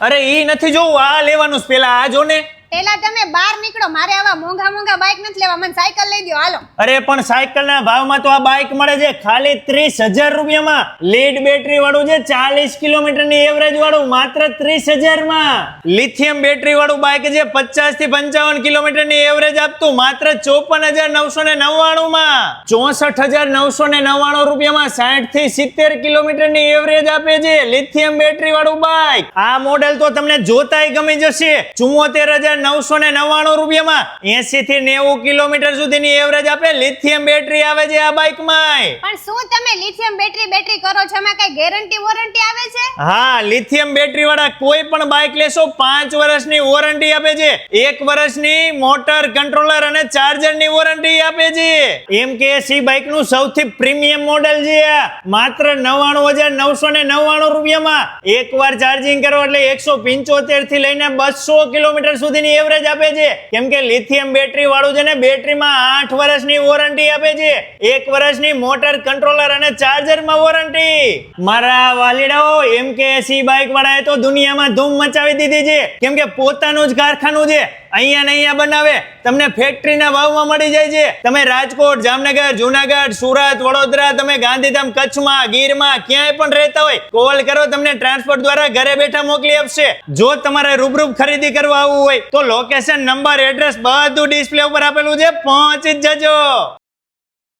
અરે ઈ નથી જોવું, આ લેવાનું છે પેલા, આ જો ને. પેલા તમે બહાર નીકળો, મારે આવા મોંઘા મોંઘા બાઇક નથી લેવા, મને સાયકલ લઈ દો હાલો. અરે પણ સાયકલના ભાવમાં તો આ બાઇક મળે છે ખાલી 30,000 રૂપિયામાં. લીડ બેટરી વાળું છે, 40 કિલોમીટરની એવરેજ વાળું, માત્ર 30,000 માં. લિથિયમ બેટરી વાળું બાઇક છે 50 થી 55 કિલોમીટરની એવરેજ આપતું, માત્ર 54,999 માં. 64,999 રૂપિયામાં 60 થી 70 કિલોમીટરની એવરેજ આપે છે લિથિયમ બેટરી વાળું બાઇક. આ મોડેલ તો તમને જોતાય ગમી જશે. 74,999 રૂપિયામાં 80 થી 90 કિલોમીટર સુધીની એવરેજ આપે લિથિયમ બેટરી આવે છે આ બાઇકમાં. પણ શું તમે લિથિયમ બેટરી કરો છો, એમાં કઈ ગેરંટી વોરંટી આવે છે? હા, લિથિયમ બેટરી વાળા કોઈ પણ બાઇક લેશો 5 વર્ષની વોરંટી આપે છે, 1 વર્ષની મોટર કંટ્રોલર અને ચાર્જરની વોરંટી આપે છે. MKC બાઇક નું સૌથી પ્રીમિયમ મોડેલ છે, માત્ર 99,999 રૂપિયામાં એકવાર ચાર્જિંગ કરો એટલે 175 થી લઈને 200 કિલોમીટર સુધીની એવરેજ આપે છે. કેમ કે લિથિયમ બેટરી વાળું છે ને, બેટરીમાં 8 વર્ષની વોરંટી આપે છે, 1 વર્ષની મોટર કંટ્રોલર અને ચાર્જરમાં વોરંટી. મારા વાલીડાઓ, MKC બાઇક વાળાએ તો દુનિયામાં ધૂમ મચાવી દીધી છે. કેમ કે પોતાનું જ કારખાનું છે, અહીંયા ને અહીંયા બનાવે, તમને ફેક્ટરીના ભાવમાં મળી જાય છે. તમે રાજકોટ, જામનગર, જુનાગઢ, સુરત, વડોદરા, તમે ગાંધીધામ, કચ્છમાં, ગીરમાં ક્યાંય પણ રહેતા હોય, કોલ કરો, તમને ટ્રાન્સપોર્ટ દ્વારા ઘરે બેઠા મોકલી આપશે. જો તમારે રૂબરૂ ખરીદી કરવા આવવું હોય તો લોકેશન, નંબર, એડ્રેસ બધું ડિસ્પ્લે ઉપર આપેલું છે, પહોંચી જ જજો.